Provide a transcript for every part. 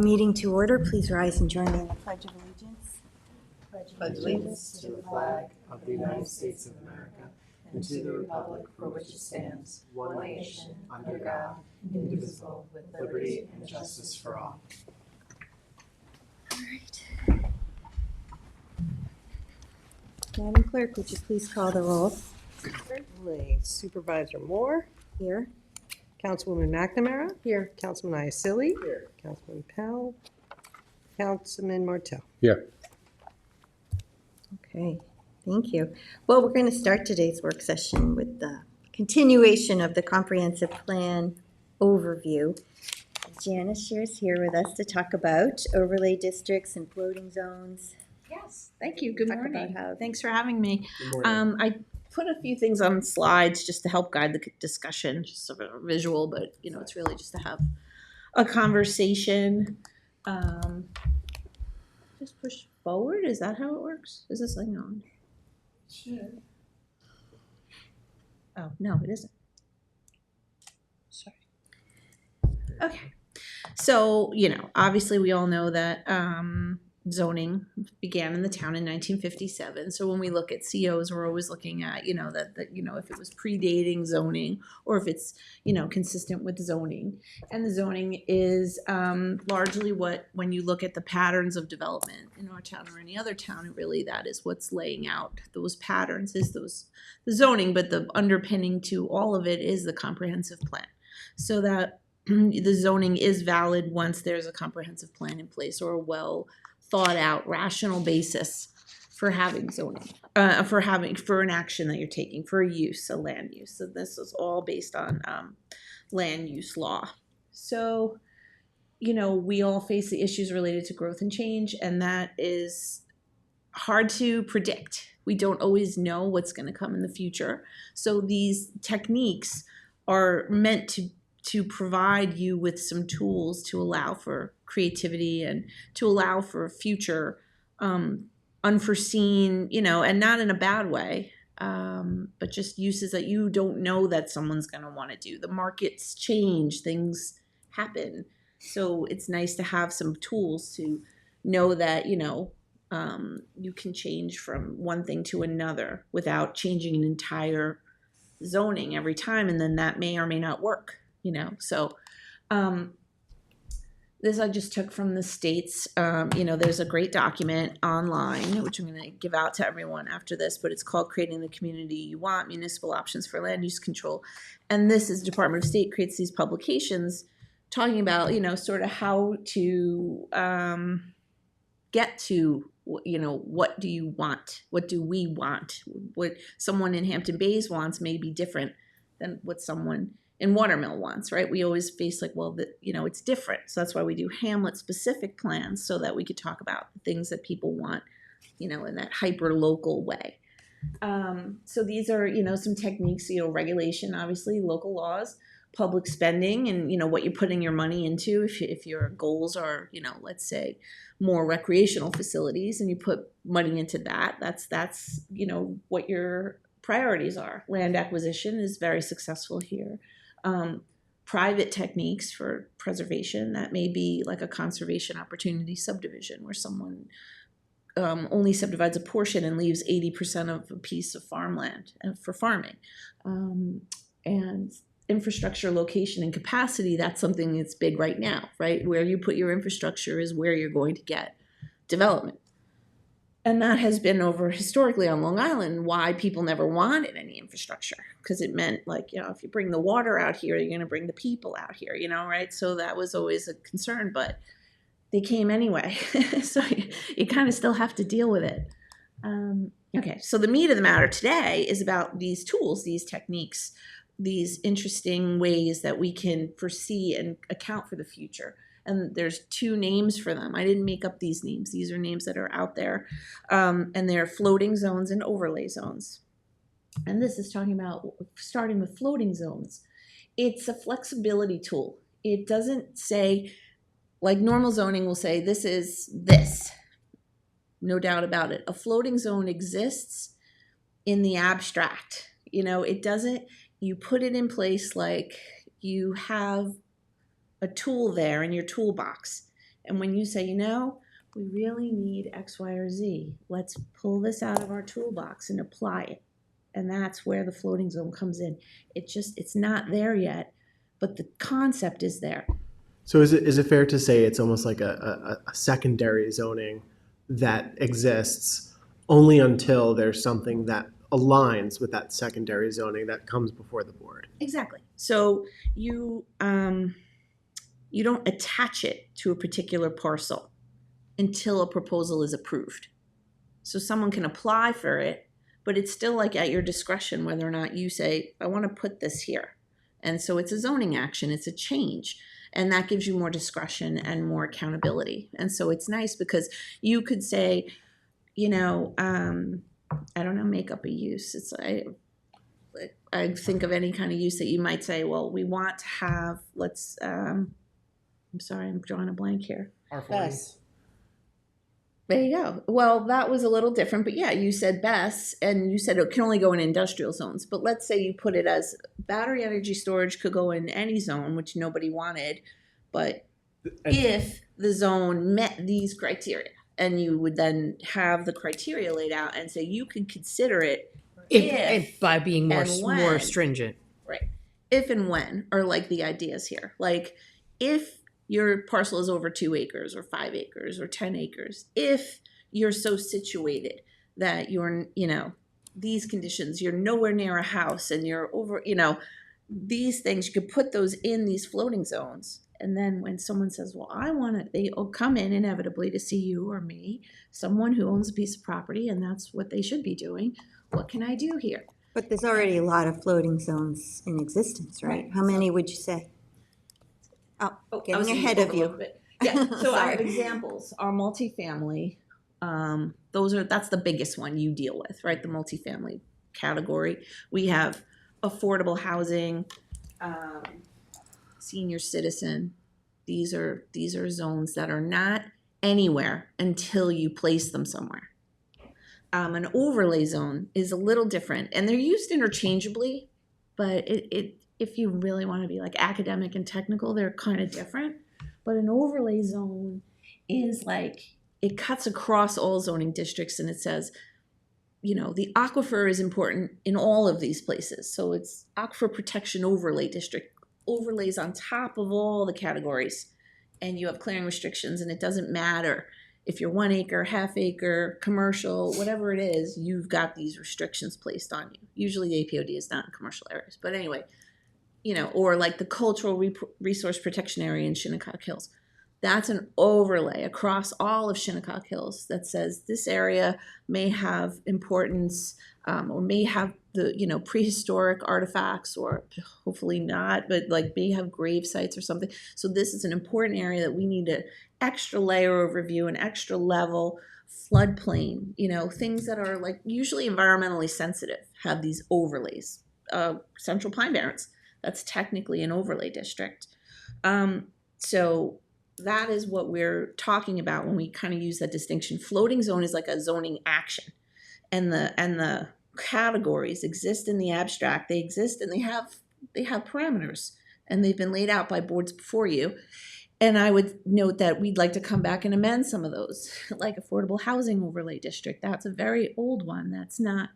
meeting to order. Please rise and join me in the Pledge of Allegiance. Pledge allegiance to the flag of the United States of America and to the republic for which it stands, one nation, under God, indivisible, with liberty and justice for all. All right. Madam Clerk, would you please call the roll? Certainly. Supervisor Moore. Here. Councilwoman McNamara. Here. Councilman Iacilli. Here. Councilman Pell. Councilman Martell. Here. Okay, thank you. Well, we're going to start today's work session with the continuation of the comprehensive plan overview. Janice is here with us to talk about overlay districts and floating zones. Yes, thank you. Good Talk about morning. how- Thanks for having me. Good morning. I put a few things on slides just to help guide the discussion, just sort of visual, but you know, it's really just to have a conversation. Just push forward. Is that how it works? Is this thing on? Sure. Oh, no, it isn't. Sorry. Okay. So, you know, obviously we all know that zoning began in the town in 1957. So when we look at COs, we're always looking at, you know, that you know, if it was predating zoning or if it's, you know, consistent with zoning. And the zoning is largely when you look at the patterns of development in our town or any other town, and really that is what's laying out those patterns is the zoning, but the underpinning to all of it is the comprehensive plan. So that the zoning is valid once there's a comprehensive plan in place or a well thought out rational basis for having zoning, for an action that you're taking, for a use, a land use. So this is all based on land use law. So, you know, we all face the issues related to growth and change, and that is hard to predict. We don't always know what's going to come in the future. So these techniques are meant to provide you with some tools to allow for creativity and to allow for future unforeseen, you know, and not in a bad way, but just uses that you don't know that someone's going to want to do. The markets change, things happen. So it's nice to have some tools to know that, you know, you can change from one thing to another without changing an entire zoning every time. And then that may or may not work. You know, so this I just took from the states. You know, there's a great document online, which I'm going to give out to everyone after this, but it's called Creating the Community You Want, Municipal Options for Land Use Control. And this is Department of State creates these publications talking about, you know, sort of how to get to, you know, what do you want? What do we want? What someone in Hampton Bays wants may be different than what someone in Watermill wants, right? We always face like, well, you know, it's different. So that's why we do Hamlet specific plans so that we could talk about the things that people want, you know, in that hyper local way. So these are, you know, some techniques, you know, regulation, obviously, local laws, public spending, and, you know, what you're putting your money into. If your goals are, you know, let's say more recreational facilities and you put money into that, that's, you know, what your priorities are. Land acquisition is very successful here. Private techniques for preservation, that may be like a conservation opportunity subdivision where someone only subdivides a portion and leaves 80% of a piece of farmland for farming. And infrastructure location and capacity, that's something that's big right now, right? Where you put your infrastructure is where you're going to get development. And that has been over historically on Long Island why people never wanted any infrastructure, because it meant like, you know, if you bring the water out here, you're going to bring the people out here, you know, right? So that was always a concern, but they came anyway. So you kind of still have to deal with it. Okay, so the meat of the matter today is about these tools, these techniques, these interesting ways that we can foresee and account for the future. And there's two names for them. I didn't make up these names. These are names that are out there. And they're floating zones and overlay zones. And this is talking about starting with floating zones. It's a flexibility tool. It doesn't say, like normal zoning will say, this is this. No doubt about it. A floating zone exists in the abstract. You know, it doesn't, you put it in place like you have a tool there in your toolbox, And when you say, you know, we really need X, Y, or Z, let's pull this out of our toolbox and apply it. And that's where the floating zone comes in. It's not there yet, but the concept is there. So is it fair to say it's almost like a secondary zoning that exists only until there's something that aligns with that secondary zoning that comes before the board? Exactly. So you don't attach it to a particular parcel until a proposal is approved. So someone can apply for it, but it's still like at your discretion whether or not you say, I want to put this here. And so it's a zoning action, it's a change. And that gives you more discretion and more accountability. And so it's nice because you could say, you know, I don't know, make up a use. I think of any kind of use that you might say, well, we want to have, I'm sorry, I'm drawing a blank here. Best. There you go. Well, that was a little different, but yeah, you said best, and you said it can only go in industrial zones. But let's say you put it as battery energy storage could go in any zone, which nobody wanted, but if the zone met these criteria, and you would then have the criteria laid out and say you could consider it if by being more and when. more stringent. Right. If and when are like the ideas here. Like if your parcel is over 2 acres or 5 acres or 10 acres, if you're so situated that you're, you know, these conditions, you're nowhere near a house and you're over, you know, these things, you could put those in these floating zones. And then when someone says, well, I want it, they'll come in inevitably to see you or me, someone who owns a piece of property, and that's what they should be doing. What can I do here? But there's already a lot of floating zones in existence, right? Right. How many would you say? Oh, I getting was ahead gonna of go a little you. bit. Yeah, so I have Sorry. examples. Our multifamily, that's the biggest one you deal with, right? The multifamily category. We have affordable housing, senior citizen. These are zones that are not anywhere until you place them somewhere. An overlay zone is a little different, and they're used interchangeably, but if you really want to be like academic and technical, they're kind of different. But an overlay zone is like, it cuts across all zoning districts, and it says, you know, the aquifer is important in all of these places. So it's aquifer protection overlay district, overlays on top of all the categories, and you have clearing restrictions, and it doesn't matter if you're 1 acre, half acre, commercial, whatever it is, you've got these restrictions placed on you. Usually the APOD is not in commercial areas, but anyway, you know, or like the cultural resource protection area in Shinnecock Hills. That's an overlay across all of Shinnecock Hills that says this area may have importance, or may have the, you know, prehistoric artifacts, or hopefully not, but like may have grave sites or something. So this is an important area that we need an extra layer of review, an extra level, floodplain, you know, things that are like usually environmentally sensitive have these overlays. Central Pine Barrens, that's technically an overlay district. So that is what we're talking about when we kind of use that distinction. Floating zone is like a zoning action, and the categories exist in the abstract. They exist, and they have parameters, and they've been laid out by boards before you. And I would note that we'd like to come back and amend some of those, like affordable housing overlay district. That's a very old one. That's not,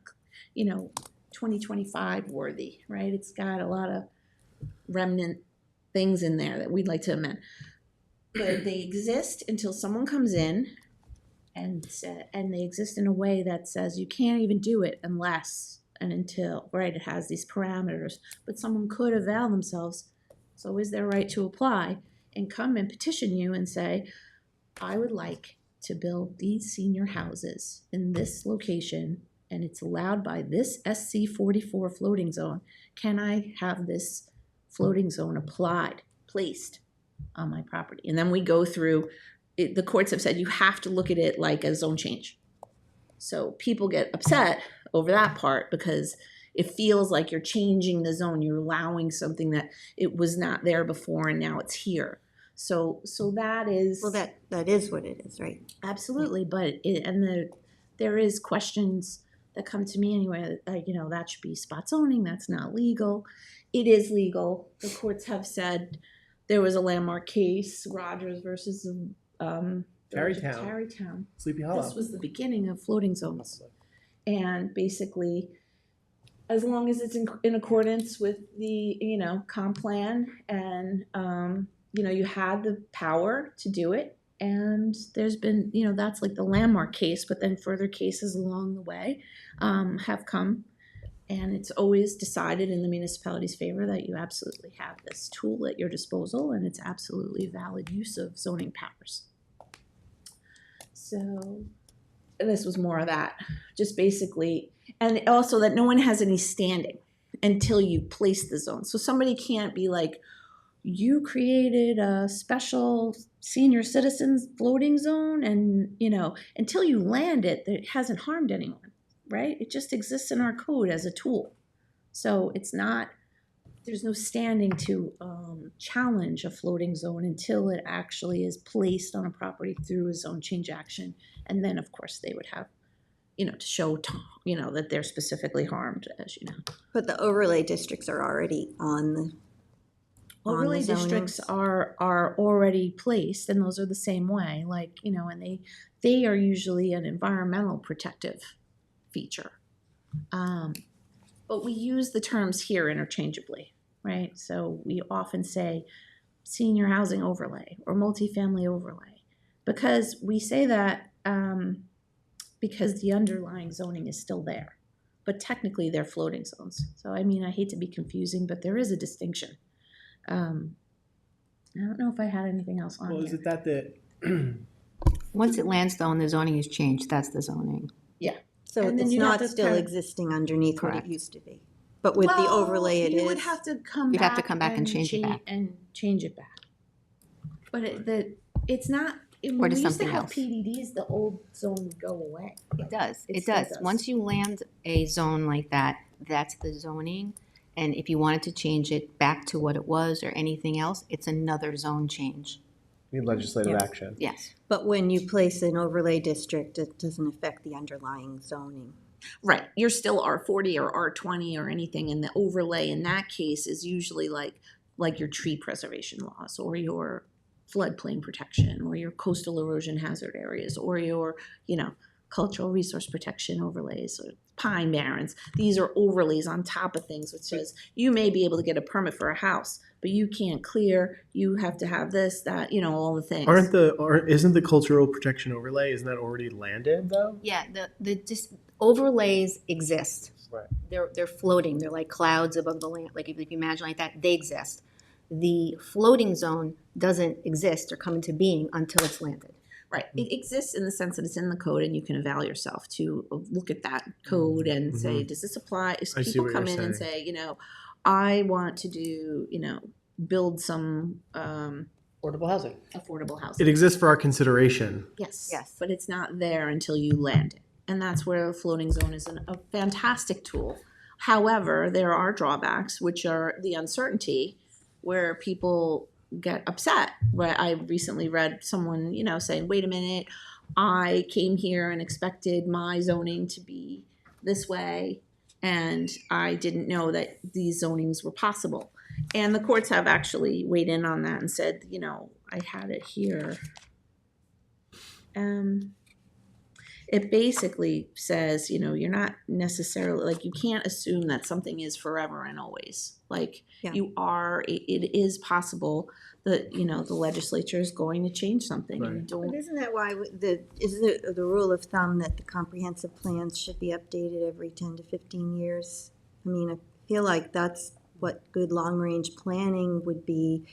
you know, 2025 worthy, right? It's got a lot of remnant things in there that we'd like to amend. But they exist until someone comes in and they exist in a way that says you can't even do it unless and until, right? It has these parameters, but someone could avail themselves. So is their right to apply and come and petition you and say, I would like to build these senior houses in this location, and it's allowed by this SC 44 floating zone. Can I have this floating zone placed on my property? And then we go through it. The courts have said you have to look at it like a zone change. So people get upset over that part because it feels like you're changing the zone. You're allowing something that it was not there before and now it's here. So that is, Well, that is what it is, right? absolutely. But there is questions that come to me anyway. You know, that should be spot zoning. That's not legal. It is legal. The courts have said. There was a landmark case, Rogers versus village of Tarrytown. Tarrytown. Sleepy Hollow. This was the beginning of floating zones. And basically, as long as it's in accordance with the, comp plan and, you had the power to do it. And there's been, that's like the landmark case, but then further cases along the way have come. And it's always decided in the municipality's favor that you absolutely have this tool at your disposal, and it's absolutely valid use of zoning powers. So this was more of that, just basically, and also that no one has any standing until you place the zone. So somebody can't be like, you created a special senior citizens floating zone, and until you land it, it hasn't harmed anyone, right? It just exists in our code as a tool. So it's not, there's no standing to challenge a floating zone until it actually is placed on a property through a zone change action. And then of course they would have, to show, that they're specifically harmed, as you know. But the overlay districts are already on the Overlay zoning. districts are already placed, and those are the same way, and they are usually an environmental protective feature. But we use the terms here interchangeably, right? So we often say senior housing overlay or multifamily overlay, because we say that because the underlying zoning is still there, but technically they're floating zones. So I hate to be confusing, but there is a distinction. I don't know if I had anything else on Well, here. is it that Once it lands though and the zoning is changed, that's the zoning. So And then it's you'd have not to still kind of- existing underneath what Correct. it used to be. But with the overlay it is. You would have to come You'd back. have to come back and change it back. And change it back. But it's not, when Or to we used to something have else. PDDs, the old zone would go away. It does, It it still does. does. Once you land a zone like that, that's the zoning. And if you wanted to change it back to what it was or anything else, it's another zone change. need legislative Yeah. action? Yes. But when you place an overlay district, it doesn't affect the underlying zoning. Right, you're still R40 or R20 or anything, and the overlay in that case is usually like your tree preservation laws or your floodplain protection or your coastal erosion hazard areas or your, cultural resource protection overlays or pine barrens. These are overlays on top of things, which says you may be able to get a permit for a house, but you can't clear, you have to have this, that, all the things. Isn't the cultural protection overlay, isn't that already landed though? Yeah, the just overlays exist. Right. They're floating. They're like clouds above the land. Like if you imagine like that, they exist. The floating zone doesn't exist or come into being until it's landed. Right, it exists in the sense that it's in the code and you can avail yourself to look at that code and say, does this apply? If I see people what come you're in and saying. say, I want to do, build some Affordable housing. affordable housing. It exists for our consideration. Yes. Yes. But it's not there until you land it. And that's where a floating zone is a fantastic tool. However, there are drawbacks, which are the uncertainty where people get upset. Where I recently read someone, saying, wait a minute, I came here and expected my zoning to be this way, and I didn't know that these zonings were possible. And the courts have actually weighed in on that and said, I had it here. It basically says, you're not necessarily, you can't assume that something is forever and always. Yeah. It is possible that, the legislature is going to change something and Right. But don't. isn't that why isn't the rule of thumb that the comprehensive plans should be updated every 10 to 15 years? I feel like that's what good long-range planning would be,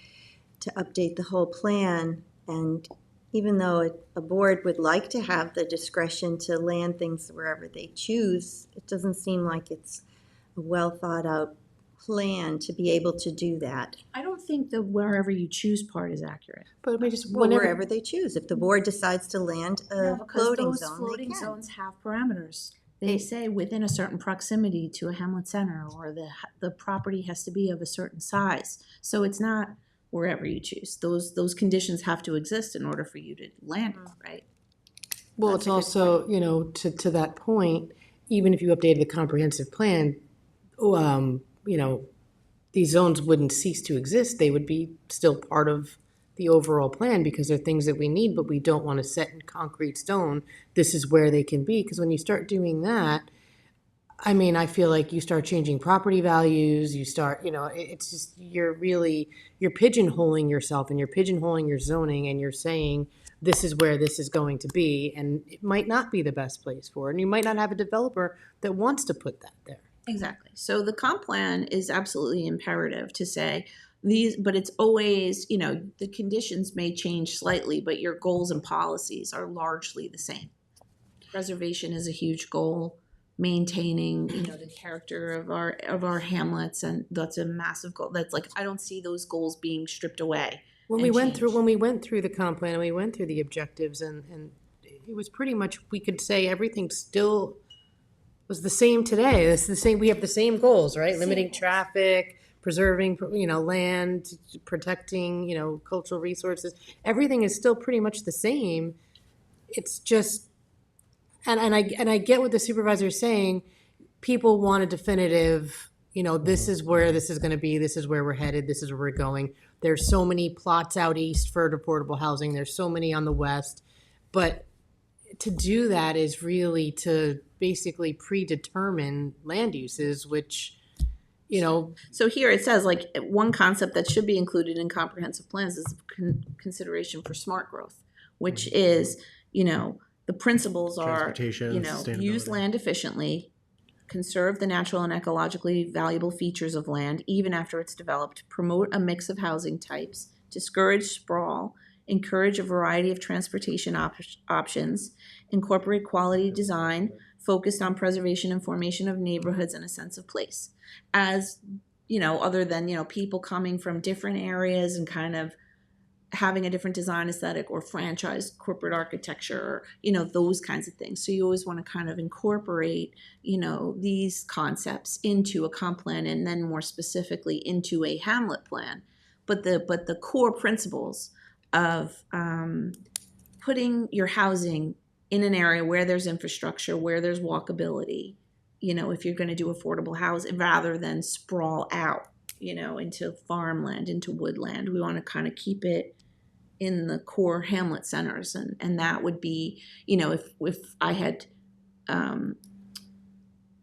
to update the whole plan. And even though a board would like to have the discretion to land things wherever they choose, it doesn't seem like it's a well-thought-out plan to be able to do that. I don't think the wherever you choose part is accurate. But we just, Well, wherever they choose. If the board decides to land a No, because floating those zone, floating they can. zones have parameters. They say within a certain proximity to a hamlet center, or the property has to be of a certain size. So it's not wherever you choose. Those conditions have to exist in order for you to land it, right? well, That's it's a good also, to that point, even if you updated the comprehensive plan, these zones wouldn't cease to exist. They would be still part of the overall plan because they're things that we need, but we don't want to set in concrete stone. This is where they can be. Because when you start doing that, I mean, I feel like you start changing property values, you start, it's just, you're pigeonholing yourself and you're pigeonholing your zoning and you're saying, this is where this is going to be, and it might not be the best place for it. And you might not have a developer that wants to put that there. Exactly. So the comp plan is absolutely imperative to say these, but it's always, the conditions may change slightly, but your goals and policies are largely the same. Preservation is a huge goal. Maintaining, the character of our hamlets, and that's a massive goal. That's like, I don't see those goals being stripped away. When we went through the comp plan and we went through the objectives and it was pretty much, we could say everything still was the same today. It's the same, we have the same goals, right? Limiting traffic, preserving, land, protecting, cultural resources. Everything is still pretty much the same. It's just, and I get what the supervisor is saying. People want a definitive, this is where this is going to be. This is where we're headed. This is where we're going. There's so many plots out east for affordable housing. There's so many on the west. But to do that is really to basically predetermine land uses, which, So here it says, like, one concept that should be included in comprehensive plans is consideration for smart growth, which is, the principles are, Transportation, use sustainability. land efficiently, conserve the natural and ecologically valuable features of land even after it's developed, promote a mix of housing types, discourage sprawl, encourage a variety of transportation options, incorporate quality design focused on preservation and formation of neighborhoods and a sense of place. As, other than, people coming from different areas and kind of having a different design aesthetic or franchise corporate architecture, or, those kinds of things. So you always want to kind of incorporate, these concepts into a comp plan and then more specifically into a hamlet plan. But the core principles of putting your housing in an area where there's infrastructure, where there's walkability, if you're going to do affordable housing, rather than sprawl out, into farmland, into woodland. We want to kind of keep it in the core hamlet centers. And that would be, if I had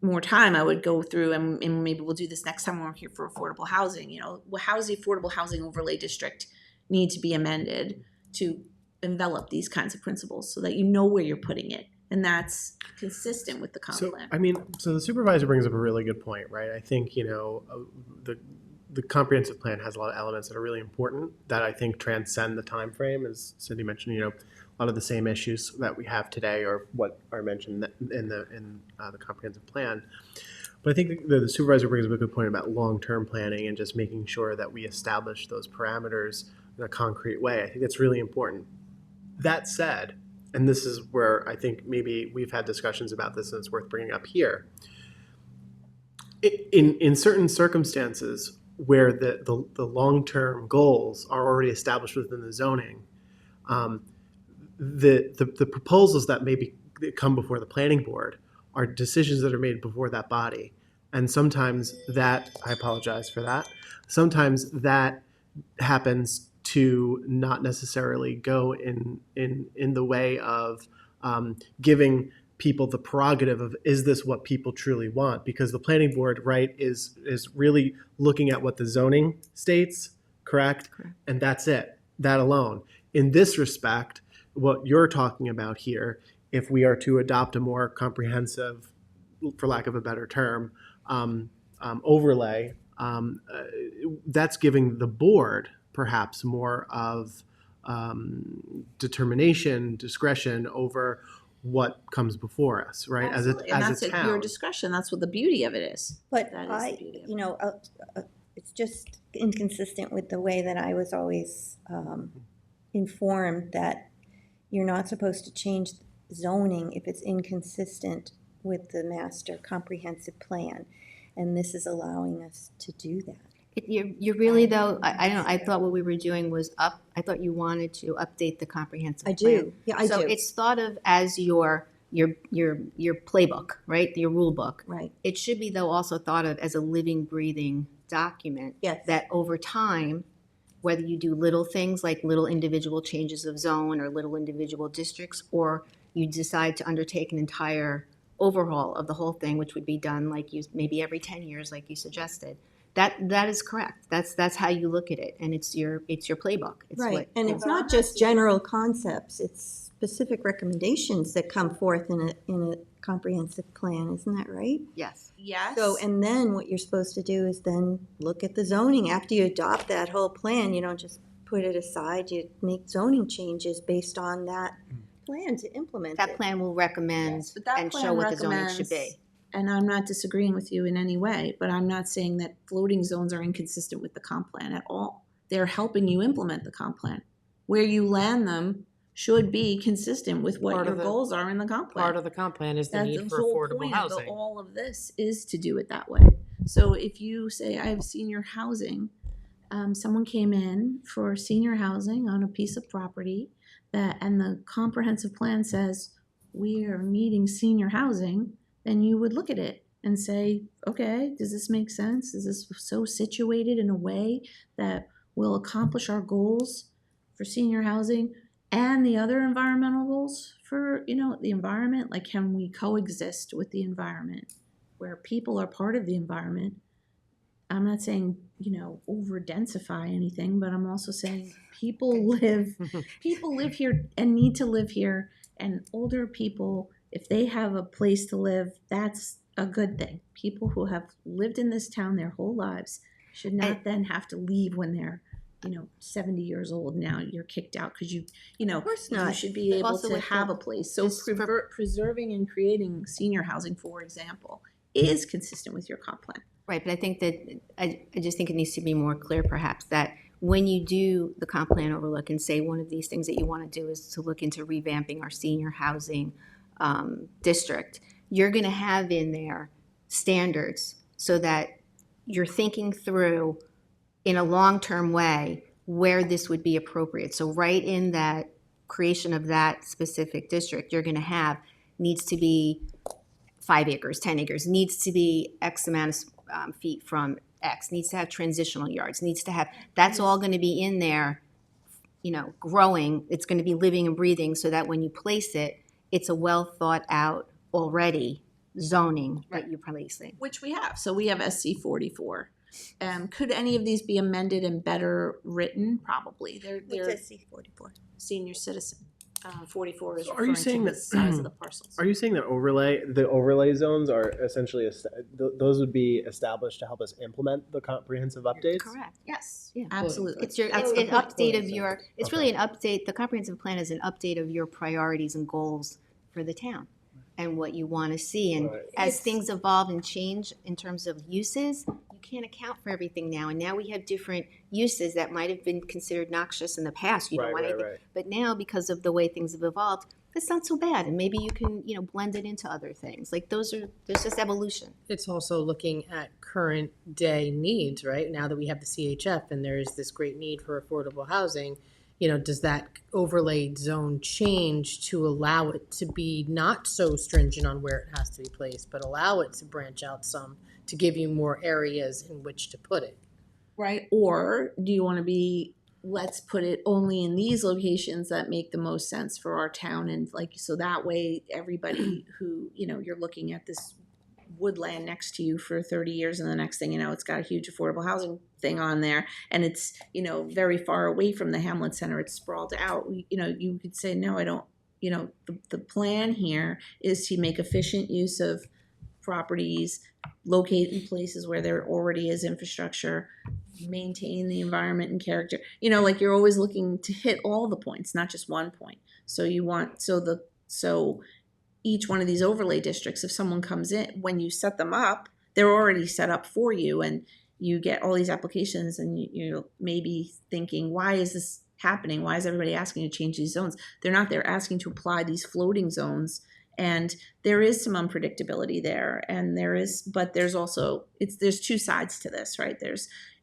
more time, I would go through and maybe we'll do this next time when we're here for affordable housing. How's the affordable housing overlay district need to be amended to envelop these kinds of principles so that you know where you're putting it? And that's consistent with the comp plan. So the supervisor brings up a really good point, right? I think, the comprehensive plan has a lot of elements that are really important that I think transcend the time frame. As Cindy mentioned, a lot of the same issues that we have today or what are mentioned in the comprehensive plan. But I think the supervisor brings up a good point about long-term planning and just making sure that we establish those parameters in a concrete way. I think that's really important. That said, and this is where I think maybe we've had discussions about this and it's worth bringing up here. In certain circumstances where the long-term goals are already established within the zoning, the proposals that that come before the planning board are decisions that are made before that body. And sometimes that, I apologize for that, sometimes that happens to not necessarily go in the way of giving people the prerogative of, is this what people truly want? Because the planning board, right, is really looking at what the zoning states, correct? And that's it, that alone. In this respect, what you're talking about here, if we are to adopt a more comprehensive, for lack of a better term, overlay, that's giving the board perhaps more of determination, discretion over what comes before us, right? Absolutely. As that's a town. your discretion. That's what the beauty of it is. But That is the beauty of it. it's just inconsistent with the way that I was always informed that you're not supposed to change zoning if it's inconsistent with the master comprehensive plan. And this is allowing us to do that. You're really, though, I don't know, I thought what we were doing was I thought you wanted to update the comprehensive I plan. do. Yeah, I So do. it's thought of as your playbook, right? Your rule book. Right. It should be, though, also thought of as a living, breathing document. Yes. That over time, whether you do little things like little individual changes of zone or little individual districts, or you decide to undertake an entire overhaul of the whole thing, which would be done like you, maybe every 10 years, like you suggested. That is correct. That's how you look at it, and it's your playbook. It's Right, and it's not just general concepts, it's specific recommendations that come forth in a comprehensive plan, isn't that right? Yes. Yes. So, and then what you're supposed to do is then look at the zoning. After you adopt that whole plan, you don't just put it aside, you make zoning changes based on that plan to implement That it. plan will recommend But that and show plan what the zoning should recommends- be. And I'm not disagreeing with you in any way, but I'm not saying that floating zones are inconsistent with the comp plan at all. They're helping you implement the comp plan. Where you land them should be consistent with what Part of your the- goals are in the comp plan. Part of the comp plan is the That's need for whole affordable point of housing. all of this is to do it that way. So if you say I have senior housing, someone came in for senior housing on a piece of property and the comprehensive plan says we are needing senior housing, then you would look at it and say, okay, does this make sense? Is this so situated in a way that will accomplish our goals for senior housing and the other environmental goals for, the environment? Like, can we coexist with the environment where people are part of the environment? I'm not saying, over densify anything, but I'm also saying people live here and need to live here, and older people, if they have a place to live, that's a good thing. People who have lived in this town their whole lives should not then have to leave when they're 70 years old. Now you're kicked out because Of course you not. should be But able also to with have the- a place. So just for- preserving and creating senior housing, for example, is consistent with your comp plan. Right, but I think that, I just think it needs to be more clear perhaps that when you do the comp plan overlook and say one of these things that you want to do is to look into revamping our senior housing district, you're going to have in there standards so that you're thinking through in a long-term way where this would be appropriate. So right in that creation of that specific district, you're going to have needs to be 5 acres, 10 acres, needs to be X amount of feet from X, needs to have transitional yards, needs to have, that's all going to be in there, growing. It's going to be living and breathing so that when you place it, it's a well thought out already zoning that you're placing. Which we have. So we have SC 44. Could any of these be amended and better written? Probably. They're What's SC 44? senior citizen. 44 is So are you referring saying to the that- size of the parcels. Are you saying that the overlay zones are essentially, those would be established to help us implement the comprehensive updates? Correct. Yes, Yeah. absolutely. It's an That's the point. update of your, it's Okay. really an update, the comprehensive plan is an update of your priorities and goals for the town and what you want to see. And Right. as things evolve and change in terms of uses, you can't account for everything now. And now we have different uses that might have been considered noxious in the past. You don't want anything. Right. But now, because of the way things have evolved, it's not so bad. And maybe you can, blend it into other things. Like there's just evolution. It's also looking at current day needs, right? Now that we have the CHF and there is this great need for affordable housing, does that overlay zone change to allow it to be not so stringent on where it has to be placed, but allow it to branch out some to give you more areas in which to put it? Right? Or do you want to be, let's put it only in these locations that make the most sense for our town, and so that way everybody who, you're looking at this woodland next to you for 30 years and the next thing you know, it's got a huge affordable housing thing on there and it's, very far away from the Hamlet Center, it's sprawled out. You could say, no, I don't, the plan here is to make efficient use of properties, locate in places where there already is infrastructure, maintain the environment and character. You're always looking to hit all the points, not just one point. So you want, so each one of these overlay districts, if someone comes in, when you set them up, they're already set up for you and you get all these applications and you're maybe thinking, why is this happening? Why is everybody asking to change these zones? They're not, they're asking to apply these floating zones. And there is some unpredictability there. And but there's also, there's two sides to this, right?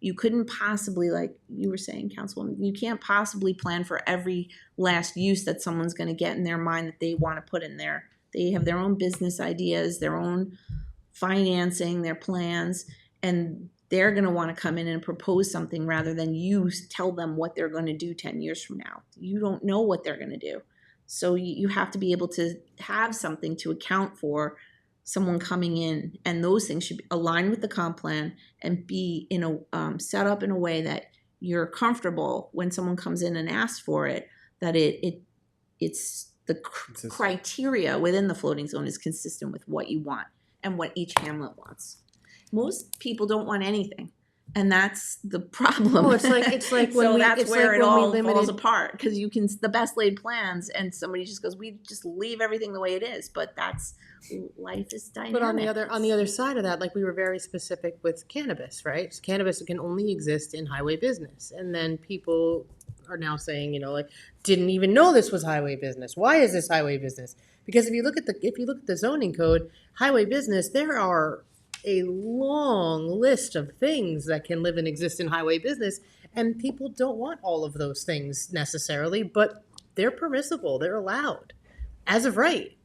You couldn't possibly, like you were saying, Councilwoman, you can't possibly plan for every last use that someone's going to get in their mind that they want to put in there. They have their own business ideas, their own financing, their plans, and they're going to want to come in and propose something rather than you tell them what they're going to do 10 years from now. You don't know what they're going to do. So you have to be able to have something to account for someone coming in, and those things should be aligned with the comp plan and be in a set up in a way that you're comfortable when someone comes in and asks for it, that it's the criteria within the floating zone is consistent with what you want and what each hamlet wants. Most people don't want anything, and that's the problem. Oh, it's like when so we that's it's where like it when all we falls limited. apart, because you can the best laid plans, and somebody just goes, we just leave everything the way it is. But that's life is dynamic. But on the other side of that, like we were very specific with cannabis, right? Cannabis can only exist in highway business, and then people are now saying, like, didn't even know this was highway business. Why is this highway business? Because if you look at the zoning code, highway business, there are a long list of things that can live and exist in highway business, and people don't want all of those things necessarily, but they're permissible, they're allowed as of right.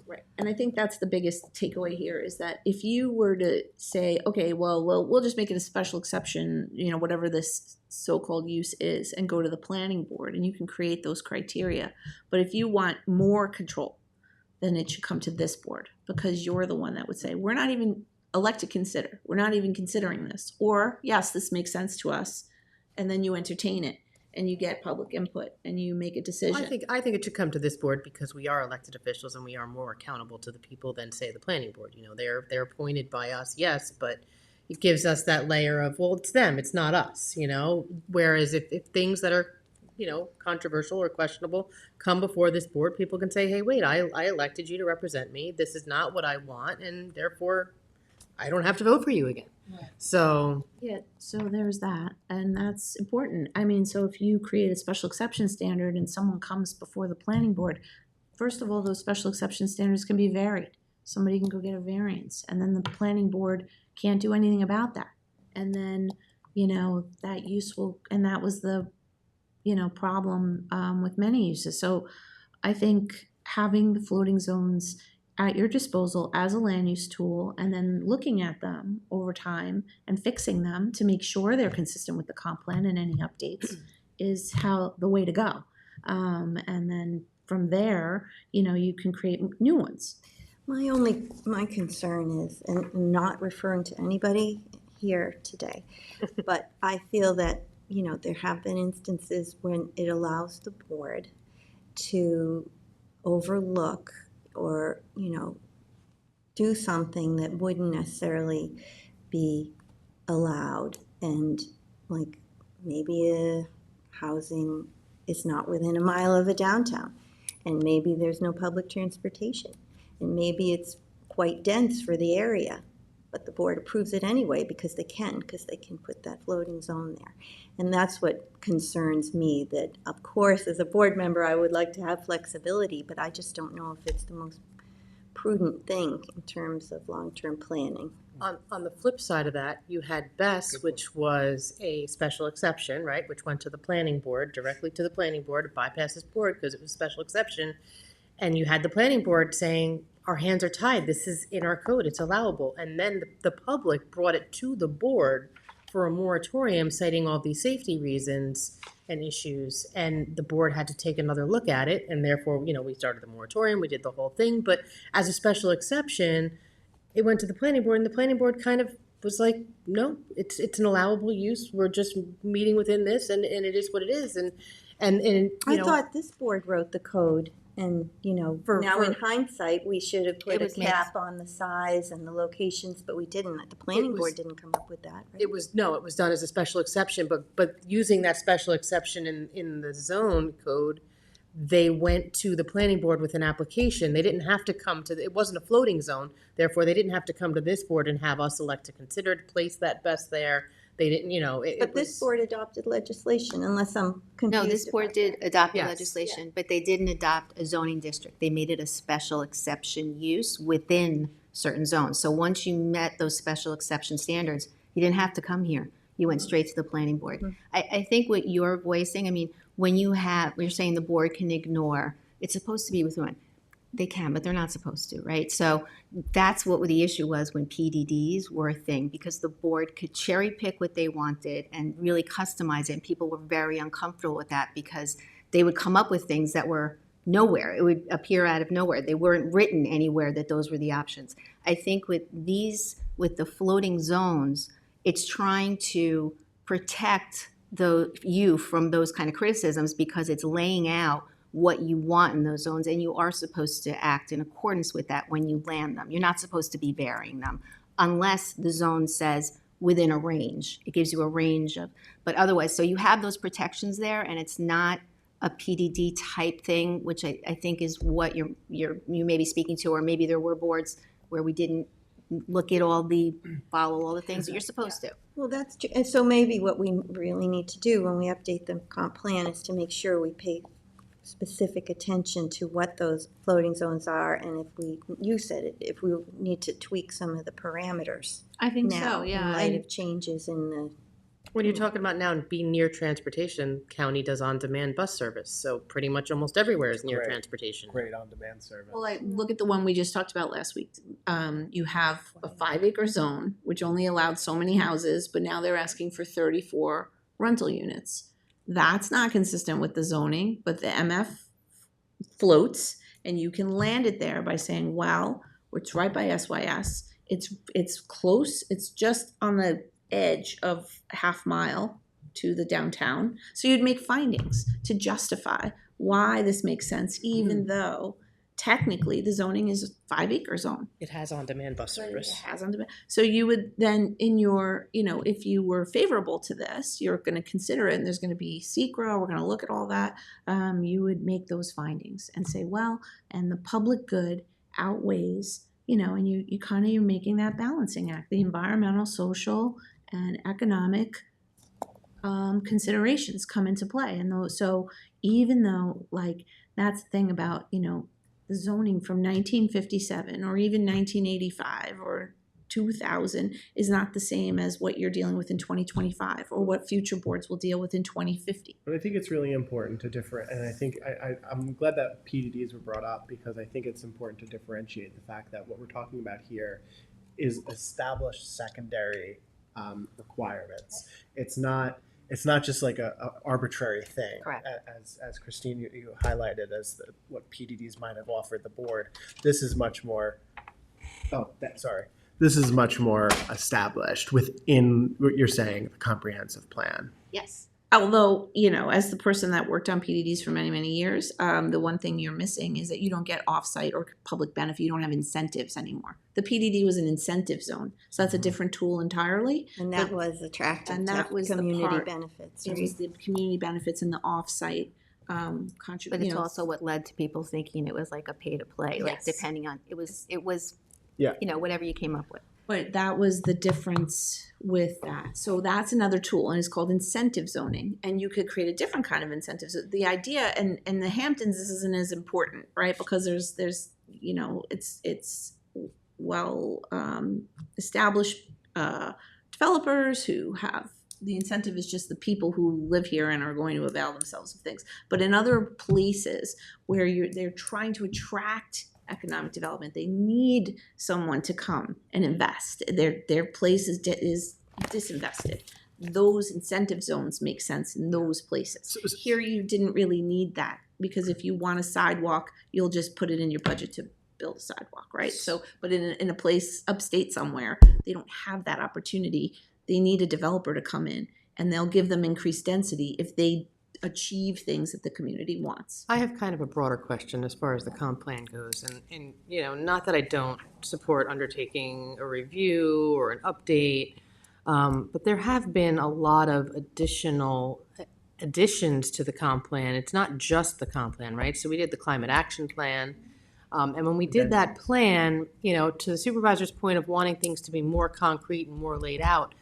Right. And I think that's the biggest takeaway here, is that if you were to say, okay, well, we'll just make it a special exception, whatever this so-called use is, and go to the planning board, and you can create those criteria. But if you want more control, then it should come to this board, because you're the one that would say, we're not even we're not even considering this. Or, yes, this makes sense to us. And then you entertain it, and you get public input, and you make a decision. I think it should come to this board because we are elected officials and we are more accountable to the people than, say, the planning board. They're appointed by us, yes, but it gives us that layer of, well, it's them, it's not us. Whereas if things that are controversial or questionable come before this board, people can say, hey, wait, I elected you to represent me. This is not what I want, and therefore I don't have to vote for you again. Right. So there's that, and that's important. I mean, so if you create a special exception standard and someone comes before the planning board, first of all, those special exception standards can be varied. Somebody can go get a variance, and then the planning board can't do anything about that. And then, that use will, and that was the, problem with many uses. So I think having the floating zones at your disposal as a land use tool, and then looking at them over time and fixing them to make sure they're consistent with the comp plan and any updates is the way to go. And then from there, you can create new ones. My concern is, and I'm not referring to anybody here today, but I feel that, there have been instances when it allows the board to overlook or, do something that wouldn't necessarily be allowed. And like maybe a housing is not within a mile of a downtown, and maybe there's no public transportation, and maybe it's quite dense for the area, but the board approves it anyway because they can put that floating zone there. And that's what concerns me, that of course as a board member I would like to have flexibility, but I just don't know if it's the most prudent thing in terms of long-term planning. on the flip side of that, you had Bess, which was a special exception, right, which went to the planning board, directly to the planning board, it bypassed this board because it was a special exception. And you had the planning board saying, our hands are tied, this is in our code, it's allowable. And then the public brought it to the board for a moratorium, citing all these safety reasons and issues. And the board had to take another look at it, and therefore, we started the moratorium, we did the whole thing. But as a special exception, it went to the planning board, and the planning board kind of was like, no, it's an allowable use, we're just meeting within this, and it is what it is. And I thought this board wrote the code, and, now in hindsight, we should have put a cap on the size and the locations, but we didn't. The planning board didn't come up with that, right? It was done as a special exception, but using that special exception in the zone code, they went to the planning board with an application. They didn't have to come to, it wasn't a floating zone, therefore they didn't have to come to this board and have us elect to consider to place that best there. They didn't, But this board adopted legislation, unless I'm confused. No, this board did adopt the Yes. legislation, but they didn't adopt a zoning district. They made it a special exception use within certain zones. So once you met those special exception standards, you didn't have to come here. You went straight to the planning board. I think what you're voicing, when you're saying the board can ignore, it's supposed to be with one. They can, but they're not supposed to, right? So that's what the issue was when PDDs were a thing, because the board could cherry pick what they wanted and really customize it. And people were very uncomfortable with that because they would come up with things that were nowhere. It would appear out of nowhere. They weren't written anywhere that those were the options. I think with the floating zones, it's trying to protect you from those kind of criticisms because it's laying out what you want in those zones, and you are supposed to act in accordance with that when you land them. You're not supposed to be varying them unless the zone says within a range. It gives you a range of, but otherwise, so you have those protections there, and it's not a PDD type thing, which I think is what you may be speaking to, or maybe there were boards where we didn't follow all the things that you're supposed to. Well, that's true. And so maybe what we really need to do when we update the comp plan is to make sure we pay specific attention to what those floating zones are, and you said it, if we need to tweak some of the parameters I think now so, yeah. in light of changes in the. When you're talking about now being near transportation, county does on-demand bus service, so pretty much almost everywhere is near Great. transportation. Great on-demand service. Well, look at the one we just talked about last week. You have a 5-acre zone, which only allowed so many houses, but now they're asking for 34 rental units. That's not consistent with the zoning, but the MF floats, and you can land it there by saying, well, it's right by SYS. It's close. It's just on the edge of half mile to the downtown. So you'd make findings to justify why this makes sense, even though technically the zoning is a 5-acre zone. It has on-demand bus service. It has on demand. So you would then in your, if you were favorable to this, you're going to consider it, and there's going to be SECRA, we're going to look at all that. You would make those findings and say, well, and the public good outweighs, and you're making that balancing act, the environmental, social, and economic considerations come into play. And so even though, like, that's the thing about, the zoning from 1957 or even 1985 or 2000 is not the same as what you're dealing with in 2025 or what future boards will deal with in 2050. But I think it's really important to and I think I'm glad that PDDs were brought up, because I think it's important to differentiate the fact that what we're talking about here is established secondary requirements. It's not just like a arbitrary thing. Correct. As Christine, you highlighted as what PDDs might have offered the board. This is much more. This is much more established within what you're saying, the comprehensive plan. Yes. Although, as the person that worked on PDDs for many, many years, the one thing you're missing is that you don't get offsite or public benefit. You don't have incentives anymore. The PDD was an incentive zone. So that's a different tool entirely. And that was attractive and that to was the community part. benefits. It Right? was the community benefits and the offsite contribution. But it's also what led to people thinking it was like a pay to play, like Yes. depending on, it was, Yeah. whatever you came up with. But that was the difference with that. So that's another tool, and it's called incentive zoning. And you could create a different kind of incentives. The idea, and in the Hamptons, this isn't as important, right? Because there's it's well established developers who have the incentive is just the people who live here and are going to avail themselves of things. But in other places where they're trying to attract economic development, they need someone to come and invest. Their place is disinvested. Those incentive zones make sense in those places. Here you didn't really need that, because if you want a sidewalk, you'll just put it in your budget to build a sidewalk, right? So, but in a place upstate somewhere, they don't have that opportunity. They need a developer to come in, and they'll give them increased density if they achieve things that the community wants. I have kind of a broader question as far as the comp plan goes, and not that I don't support undertaking a review or an update, but there have been a lot of additions to the comp plan. It's not just the comp plan, right? So we did the climate action plan, and when we did that plan, to the supervisor's point of wanting things to be more concrete and more laid out,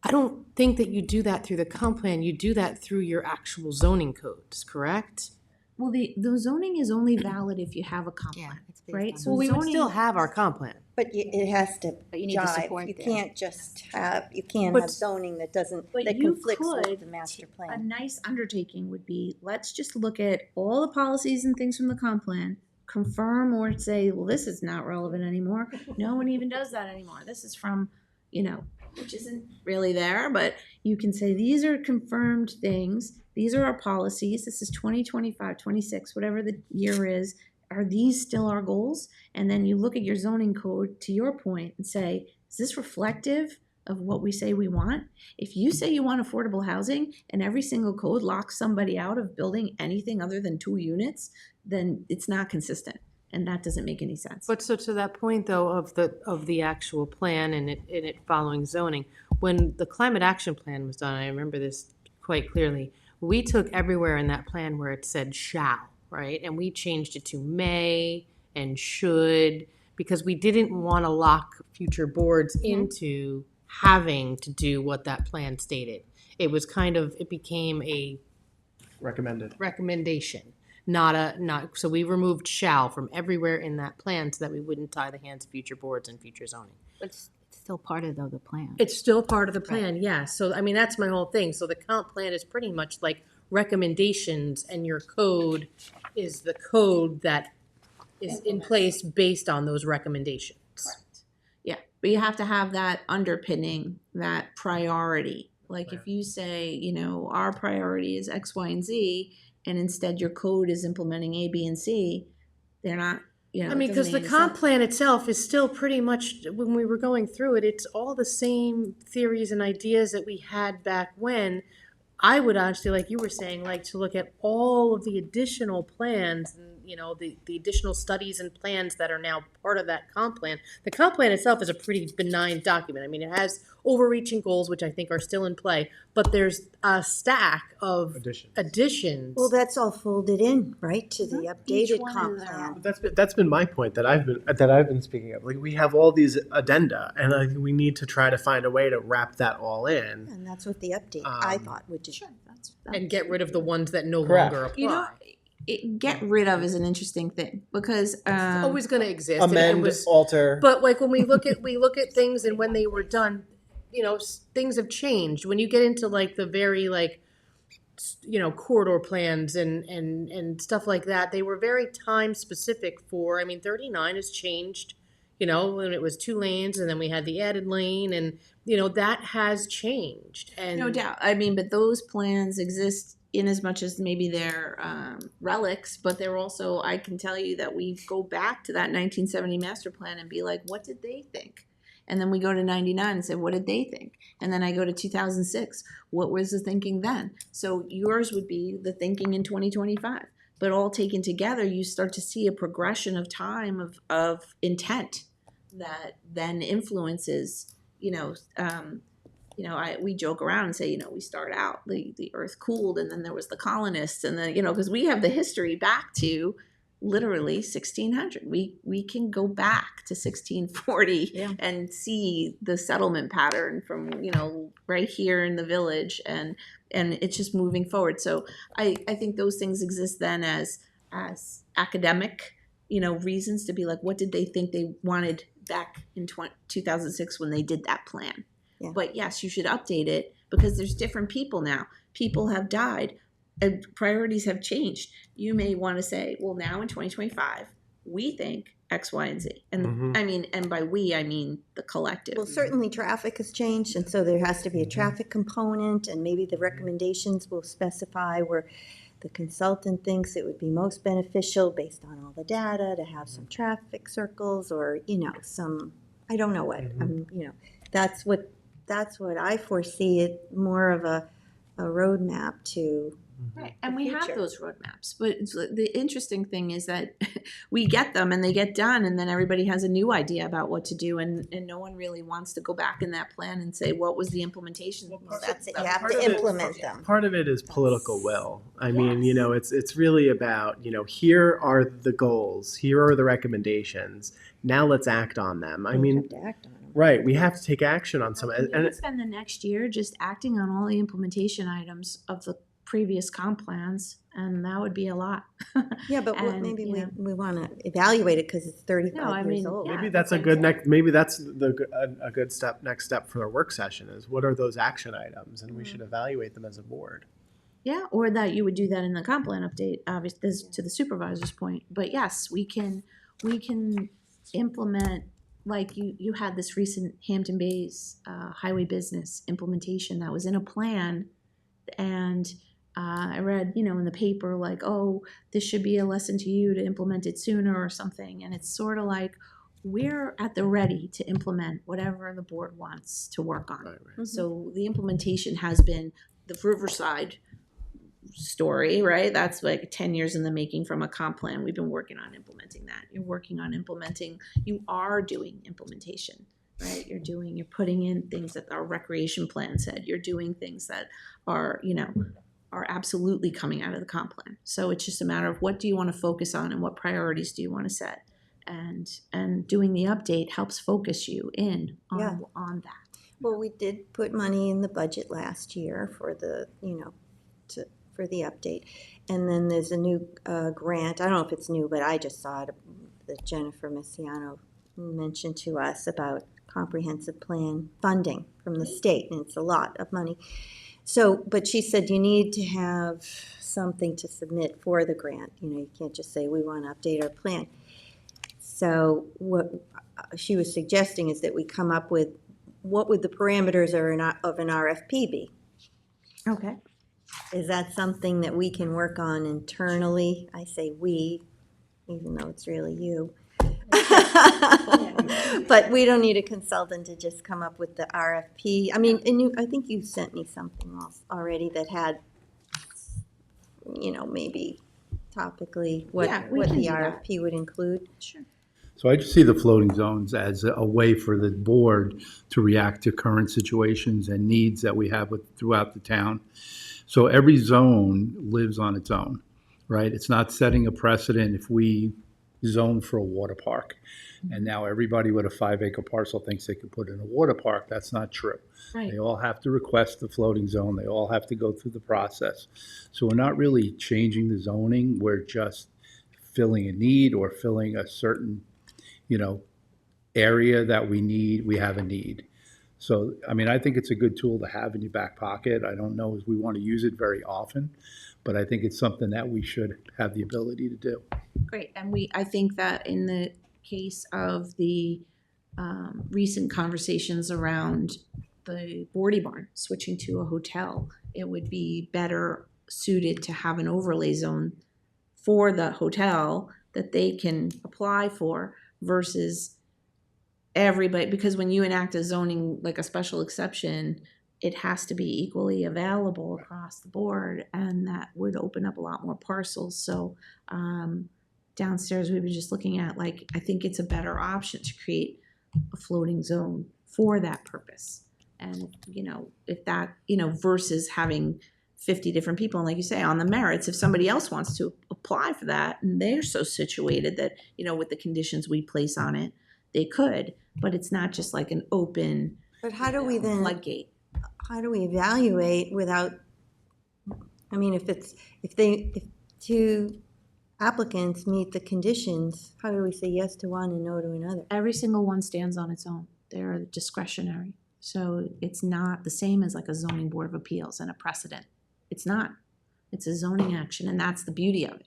I don't think that you do that through the comp plan. You do that through your actual zoning codes, correct? Well, the zoning is only valid if you have a comp plan, it's based right? on- So Well, we would zoning- still have our comp plan. But it has to But you need to jive. support You that. can't just have But- zoning that doesn't, But that you conflicts with could the master A plan. nice undertaking would be, let's just look at all the policies and things from the comp plan, confirm or say, well, this is not relevant anymore. No one even does that anymore. This is from, which isn't really there, but you can say these are confirmed things. These are our policies. This is 2025, 26, whatever the year is. Are these still our goals? And then you look at your zoning code, to your point, and say, is this reflective of what we say we want? If you say you want affordable housing and every single code locks somebody out of building anything other than 2 units, then it's not consistent. And that doesn't make any sense. But so to that point though, of the actual plan and it following zoning, when the climate action plan was done, I remember this quite clearly, we took everywhere in that plan where it said shall, right? And we changed it to may and should, because we didn't want to lock future boards into having to do what that plan stated. It was it became a Recommended. recommendation, so we removed shall from everywhere in that plan so that we wouldn't tie the hands of future boards and future zoning. It's still part of the plan. It's still part of the plan, yeah. So, I mean, that's my whole thing. So the comp plan is pretty much like recommendations, and your code is the code that is in place based on those recommendations. Correct. Yeah, but you have to have that underpinning, that priority. Like if you say, our priority is X, Y, and Z, and instead your code is implementing A, B, and C, they're not, I mean, because the comp plan itself is still pretty much, when we were going through it, it's all the same theories and ideas that we had back when. I would actually, like you were saying, like to look at all of the additional plans and, the additional studies and plans that are now part of that comp plan. The comp plan itself is a pretty benign document. I mean, it has overreaching goals, which I think are still in play, but there's a stack of additions. Well, that's all folded in, right, to the updated comp plan. That's been my point that I've been speaking of. Like we have all these addenda, and I think we need to try to find a way to wrap that all in. And that's what the update, I thought, would do. And get rid of the ones that no Correct. longer apply. Get rid of is an interesting thing because It's always going to exist. Amend, and it was, alter. but like when we look at things and when they were done, things have changed. When you get into like the very corridor plans and stuff like that, they were very time specific for. I mean, 39 has changed. When it was 2 lanes and then we had the added lane, and that has changed. And no doubt. I mean, but those plans exist in as much as maybe they're relics, but they're also, I can tell you that we go back to that 1970 master plan and be like, what did they think? And then we go to 99 and say, what did they think? And then I go to 2006, what was the thinking then? So yours would be the thinking in 2025. But all taken together, you start to see a progression of time of intent that then influences, we joke around and say, we start out, the earth cooled and then there was the colonists and then, because we have the history back to literally 1600. We can go back to 1640 and see the settlement pattern from, right here in the village and it's just moving forward. So I think those things exist then as academic, reasons to be like, what did they think they wanted back in 2006 when they did that plan? Yeah. But yes, you should update it because there's different people now. People have died and priorities have changed. You may want to say, well, now in 2025, we think X, Y, and Z. And I mean, and by we, I mean the collective. Well, certainly traffic has changed, and so there has to be a traffic component, and maybe the recommendations will specify where the consultant thinks it would be most beneficial based on all the data to have some traffic circles or, some, I don't know what, that's what I foresee it more of a roadmap to. Right, and we have those roadmaps, but the interesting thing is that we get them and they get done, and then everybody has a new idea about what to do, and no one really wants to go back in that plan and say, what was the implementation? Well, that's it. You have to implement them. Part of it is political will. I mean, it's really about, here are the goals, here are the recommendations. Now let's act on them. I mean, have to act on them. Right, we have to take action on some. And we spend the next year just acting on all the implementation items of the previous comp plans, and that would be a lot. Yeah, but maybe we want to evaluate it because it's 35 years old. Maybe that's a good next step for our work session is what are those action items, and we should evaluate them as a board. Yeah, or that you would do that in the comp plan update, obviously, this to the supervisor's point. But yes, we can implement, like you had this recent Hampton Bays highway business implementation that was in a plan, and I read, in the paper, like, oh, this should be a lesson to you to implement it sooner or something. And it's sort of like, we're at the ready to implement whatever the board wants to work on. Right. So the implementation has been the Riverside story, right? That's like 10 years in the making from a comp plan. We've been working on implementing that. You are doing implementation, right? You're putting in things that our recreation plan said. You're doing things that are absolutely coming out of the comp plan. So it's just a matter of what do you want to focus on and what priorities do you want to set? And doing the update helps focus you in on that. Well, we did put money in the budget last year for the, for the update. And then there's a new grant. I don't know if it's new, but I just saw it that Jennifer Messiano mentioned to us about comprehensive plan funding from the state, and it's a lot of money. So, but she said you need to have something to submit for the grant. You can't just say we want to update our plan. So what she was suggesting is that we come up with what would the parameters of an RFP be? Okay. Is that something that we can work on internally? I say we, even though it's really you. But we don't need a consultant to just come up with the RFP. I mean, and I think you sent me something else already that had, maybe topically what we can the do that. RFP would include. Sure. So I just see the floating zones as a way for the board to react to current situations and needs that we have throughout the town. So every zone lives on its own, right? It's not setting a precedent if we zone for a water park. And now everybody with a 5-acre parcel thinks they could put in a water park. That's not true. Right. They all have to request the floating zone. They all have to go through the process. So we're not really changing the zoning. We're just filling a need or filling a certain, area that we have a need. So, I think it's a good tool to have in your back pocket. I don't know if we want to use it very often, but I think it's something that we should have the ability to do. Great. And I think that in the case of the recent conversations around the Bordy Barn switching to a hotel, it would be better suited to have an overlay zone for the hotel that they can apply for versus everybody, because when you enact a zoning, like a special exception, it has to be equally available across the board, and that would open up a lot more parcels. So downstairs, we were just looking at, I think it's a better option to create a floating zone for that purpose. And, if that, versus having 50 different people, and like you say, on the merits, if somebody else wants to apply for that, and they're so situated that, with the conditions we place on it, they could, but it's not just like an open But how do we then, floodgate. how do we evaluate without, if two applicants meet the conditions, how do we say yes to one and no to another? Every single one stands on its own. They're discretionary. So it's not the same as like a zoning board of appeals and a precedent. It's not. It's a zoning action, and that's the beauty of it.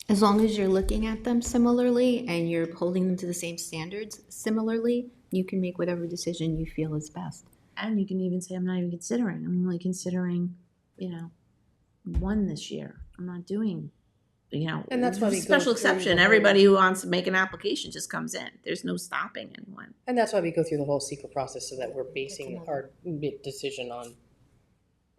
As long as you're looking at them similarly and you're holding them to the same standards similarly, you can make whatever decision you feel is best. And you can even say, I'm not even considering. I'm only considering, one this year. I'm not doing, And that's why we go special through exception. the whole- Everybody who wants to make an application just comes in. There's no stopping anyone. And that's why we go through the whole secret process so that we're basing our decision on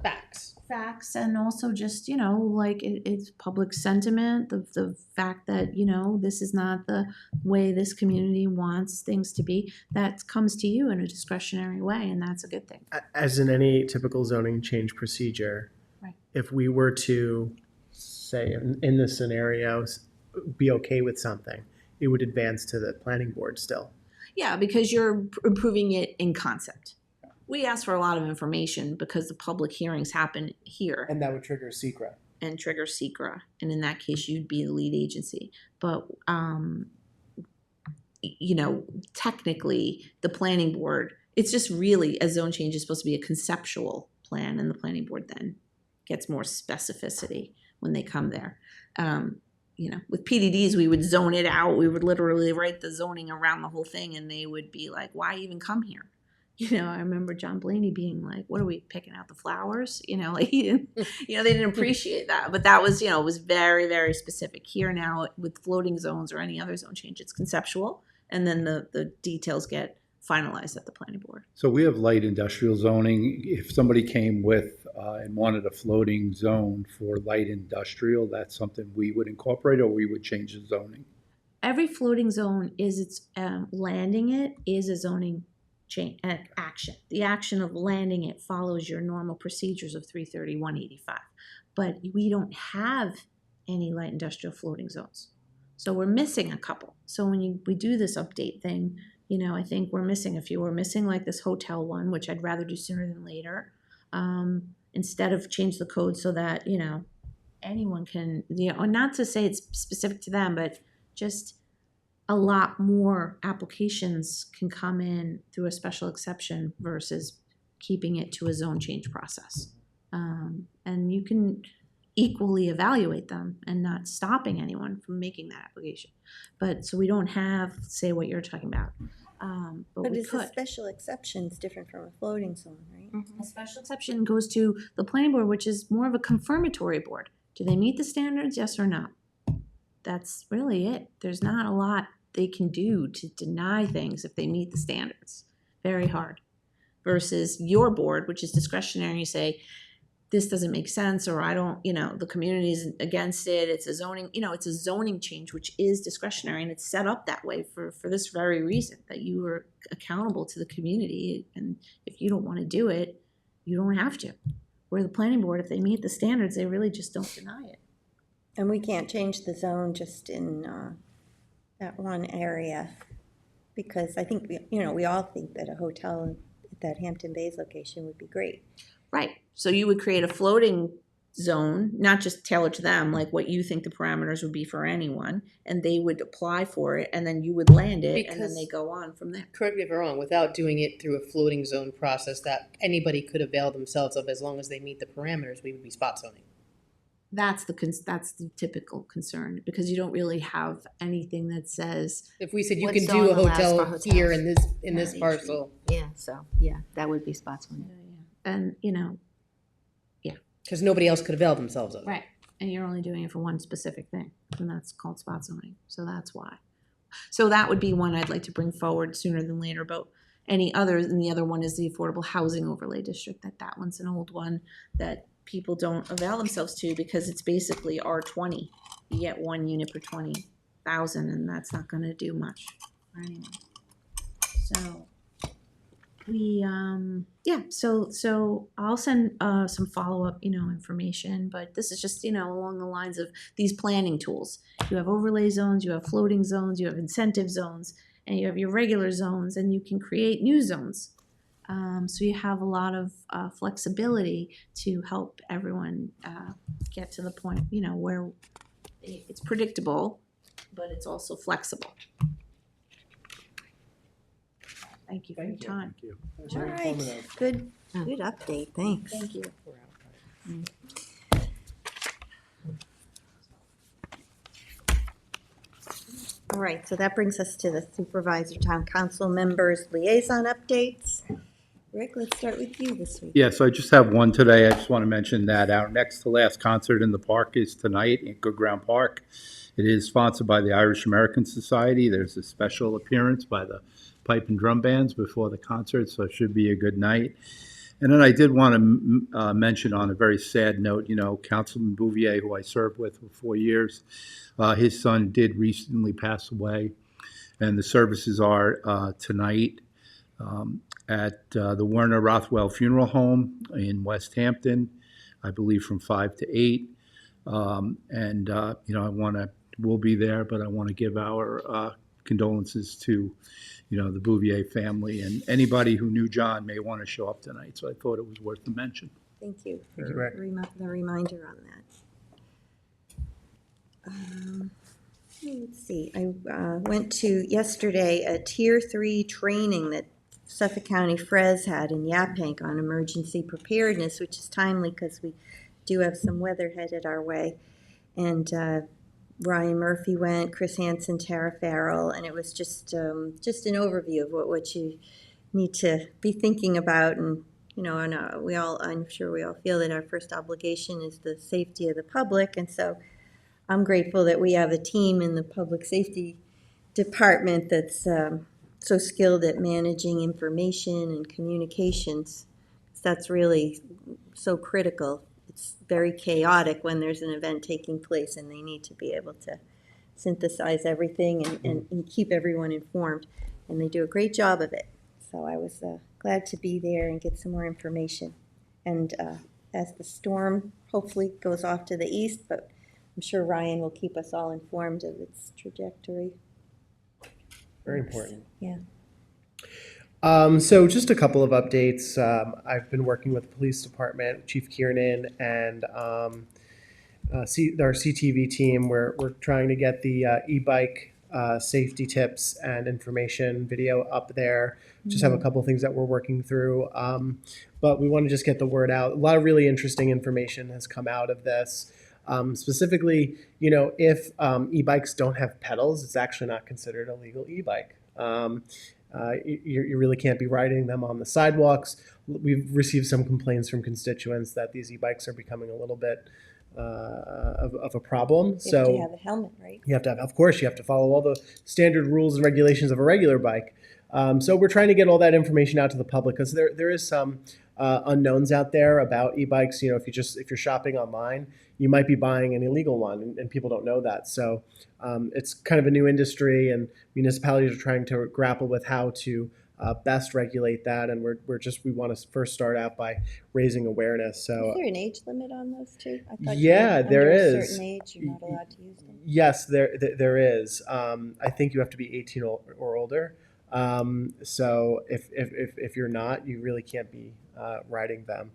facts. Facts, and also just, it's public sentiment, the fact that, this is not the way this community wants things to be, that comes to you in a discretionary way, and that's a good thing. As in any typical zoning change procedure, Right. if we were to say in this scenario be okay with something, it would advance to the planning board still. Yeah, because you're improving it in concept. We ask for a lot of information because the public hearings happen here And that would trigger secret. and trigger SECRA, and in that case, you'd be the lead agency. But, technically, the planning board, it's just really, a zone change is supposed to be a conceptual plan, and the planning board then gets more specificity when they come there. With PDDs, we would zone it out. We would literally write the zoning around the whole thing, and they would be like, why even come here? I remember John Blaney being like, what are we picking out the flowers? Like he didn't, they didn't appreciate that. But that was, it was very, very specific. Here now with floating zones or any other zone change, it's conceptual. And then the details get finalized at the planning board. So we have light industrial zoning. If somebody came with and wanted a floating zone for light industrial, that's something we would incorporate, or we would change the zoning. Every floating zone is landing it is a zoning change action. The action of landing it follows your normal procedures of 330, 185. But we don't have any light industrial floating zones. So we're missing a couple. So when we do this update thing, I think we're missing a few. We're missing like this hotel one, which I'd rather do sooner than later. Instead of change the code so that, anyone can, not to say it's specific to them, but just a lot more applications can come in through a special exception versus keeping it to a zone change process. And you can equally evaluate them and not stopping anyone from making that application. But so we don't have, say, what you're talking about. But we it's a could. special exception is different from a floating zone, right? A special exception goes to the planning board, which is more of a confirmatory board. Do they meet the standards, yes or no? That's really it. There's not a lot they can do to deny things if they meet the standards. Very hard. Versus your board, which is discretionary, you say, this doesn't make sense, or I don't, the community is against it. It's a zoning, it's a zoning change, which is discretionary, and it's set up that way for this very reason, that you are accountable to the community. And if you don't want to do it, you don't have to. Where the planning board, if they meet the standards, they really just don't deny it. And we can't change the zone just in that one area, because I think, we all think that a hotel at that Hampton Bays location would be great. Right. So you would create a floating zone, not just tailored to them, like what you think the parameters would be for anyone, and they would apply for it, and then you would land it, and then Because- they go on from there. Correct me if I'm wrong, without doing it through a floating zone process that anybody could avail themselves of as long as they meet the parameters, we would be spot zoning. That's the typical concern, because you don't really have anything that says, If we said you What can do zone a allows for hotel hotels? here in this Yeah. parcel, Yeah, so, that would be spot zoning. and because nobody else could avail themselves of it. right, and you're only doing it for one specific thing, and that's called spot zoning. So that's why. So that would be one I'd like to bring forward sooner than later. But any others, and the other one is the Affordable Housing Overlay District. That one's an old one that people don't avail themselves to because it's basically R20. You get 1 unit per 20,000, and that's not going to do much for anyone. So we so I'll send some follow-up information, but this is just along the lines of these planning tools. You have overlay zones, you have floating zones, you have incentive zones, and you have your regular zones, and you can create new zones. So you have a lot of flexibility to help everyone get to the point where it's predictable, but it's also flexible. Thank you for your time. Thank you. All right, good update, thanks. Thank you. All right, so that brings us to the supervisor, town council members, liaison updates. Rick, let's start with you this week. Yeah, so I just have one today. I just want to mention that our next to last concert in the park is tonight in Good Ground Park. It is sponsored by the Irish American Society. There's a special appearance by the pipe and drum bands before the concert, so it should be a good night. And then I did want to mention on a very sad note, Councilman Bouvier, who I served with for 4 years, his son did recently pass away, and the services are tonight at the Werner Rothwell Funeral Home in West Hampton, I believe from 5 to 8. We'll be there, but I want to give our condolences to, the Bouvier family, and anybody who knew John may want to show up tonight. So I thought it was worth the mention. Thank you Thank you, for Rick. the reminder on that. Let's see, I went to yesterday a Tier 3 training that Suffolk County Fres had in Yaphank on emergency preparedness, which is timely because we do have some weather headed our way. And Ryan Murphy went, Chris Hansen, Tara Farrell, and it was just an overview of what you need to be thinking about. And and I'm sure we all feel that our first obligation is the safety of the public, and so I'm grateful that we have a team in the public safety department that's so skilled at managing information and communications. That's really so critical. It's very chaotic when there's an event taking place and they need to be able to synthesize everything and keep everyone informed. And they do a great job of it. So I was glad to be there and get some more information. And as the storm hopefully goes off to the east, but I'm sure Ryan will keep us all informed of its trajectory. Very important. Yeah. So just a couple of updates. I've been working with the police department, Chief Kiernan, and our CTV team. We're trying to get the e-bike safety tips and information video up there. Just have a couple of things that we're working through. But we want to just get the word out. A lot of really interesting information has come out of this. Specifically, if e-bikes don't have pedals, it's actually not considered a legal e-bike. You really can't be riding them on the sidewalks. We've received some complaints from constituents that these e-bikes are becoming a little bit of a problem. You have to have a helmet, right? Of course, you have to follow all the standard rules and regulations of a regular bike. So we're trying to get all that information out to the public because there is some unknowns out there about e-bikes. If you're shopping online, you might be buying an illegal one, and people don't know that. So it's kind of a new industry, and municipalities are trying to grapple with how to best regulate that. And we want to first start out by raising awareness. So is there an age limit on those too? I thought there is. Under a certain age, you're not allowed to use them. Yes, there is. I think you have to be 18 or older. So if you're not, you really can't be riding them.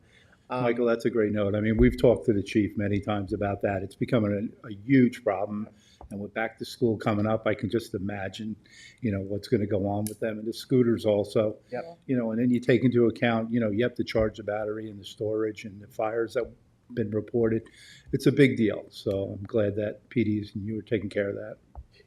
Michael, that's a great note. I mean, we've talked to the chief many times about that. It's becoming a huge problem. And with back to school coming up, I can just imagine, what's going to go on with them. And the scooters also, Yep. And then you take into account, you have to charge the battery and the storage and the fires that have been reported. It's a big deal. So I'm glad that PDs and you are taking care of that.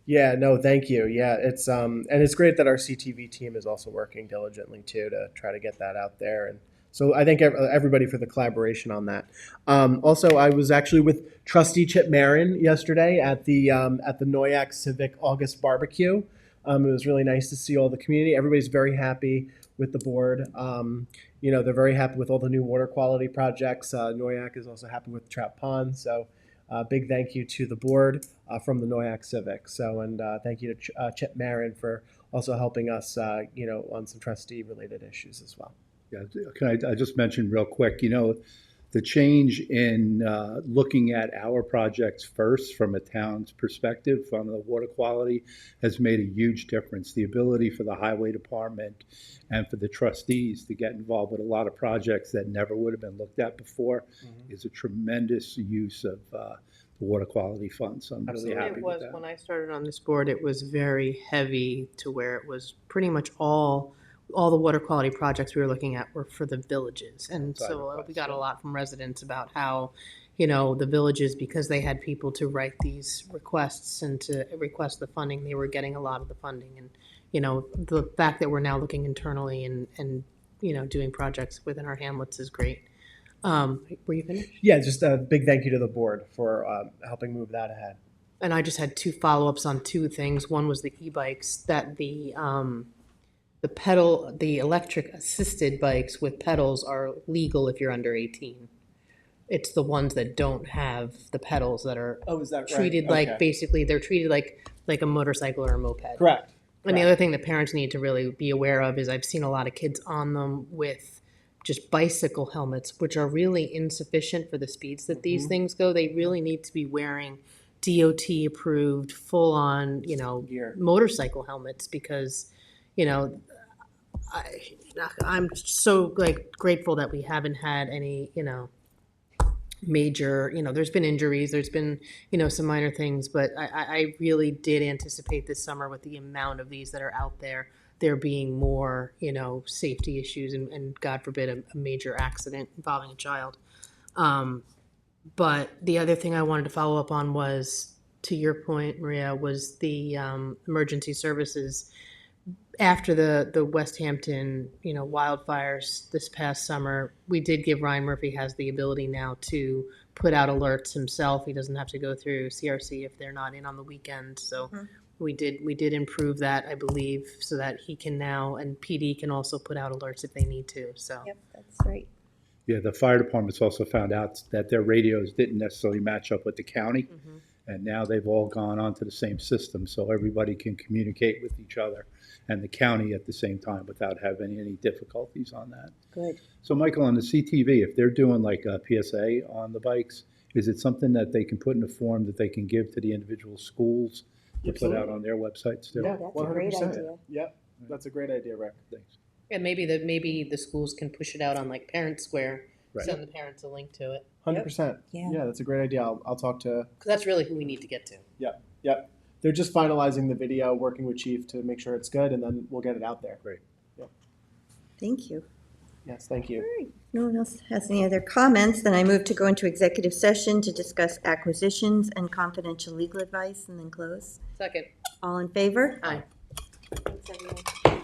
Yeah, no, thank you. Yeah, it's and it's great that our CTV team is also working diligently too to try to get that out there. And so I thank everybody for the collaboration on that. Also, I was actually with Trustee Chip Marin yesterday at the Noyak Civic August Barbecue. It was really nice to see all the community. Everybody's very happy with the board. They're very happy with all the new water quality projects. Noyak is also happy with Trout Pond. So big thank you to the board from the Noyak Civic. So, and thank you to Chip Marin for also helping us, on some trustee related issues as well. Yeah, can I just mention real quick, the change in looking at our projects first from a town's perspective, from the water quality, has made a huge difference. The ability for the highway department and for the trustees to get involved with a lot of projects that never would have been looked at before is a tremendous use of the water quality fund. So I'm really happy with that. When I started on this board, it was very heavy to where it was pretty much all the water quality projects we were looking at were for the villages. And so we got a lot from residents about how, the villages, because they had people to write these requests and to request the funding, they were getting a lot of the funding. And, the fact that we're now looking internally and doing projects within our hamlets is great. Were you finished? Yeah, just a big thank you to the board for helping move that ahead. And I just had two follow-ups on two things. One was the e-bikes, that the electric assisted bikes with pedals are legal if you're under 18. It's the ones that don't have the pedals that are treated like, basically they're treated like a motorcycle or a moped. Correct. And the other thing that parents need to really be aware of is I've seen a lot of kids on them with just bicycle helmets, which are really insufficient for the speeds that these things go. They really need to be wearing DOT approved, full on, Gear. motorcycle helmets because, I'm so grateful that we haven't had any, major, there's been injuries, there's been, some minor things, but I really did anticipate this summer with the amount of these that are out there being more, safety issues and God forbid a major accident involving a child. But the other thing I wanted to follow up on was, to your point, Maria, was the emergency services. After the West Hampton, wildfires this past summer, we did give Ryan Murphy has the ability now to put out alerts himself. He doesn't have to go through CRC if they're not in on the weekend. So we did improve that, I believe, so that he can now, and PD can also put out alerts if they need to. So Yep, that's right. Yeah, the fire department's also found out that their radios didn't necessarily match up with the county. And now they've all gone onto the same system, so everybody can communicate with each other and the county at the same time without having any difficulties on that. Good. So Michael, on the CTV, if they're doing like a PSA on the bikes, is it something that they can put in a form that they can give to the individual schools to put out on their websites too? Yeah, That's a great 100%. idea. Yep, that's a great idea, Rick. Thanks. yeah, maybe the schools can push it out on like Parent Square, Right. send the parents a link to it. 100%. Yeah. Yeah, that's a great idea. I'll talk to. Because that's really who we need to get to. Yep. They're just finalizing the video, working with Chief to make sure it's good, and then we'll get it out there. Thank you. Yes, thank you. If no one else has any other comments, then I move to go into executive session to discuss acquisitions and confidential legal advice and then close. Second. All in favor? Aye. Thanks, everyone.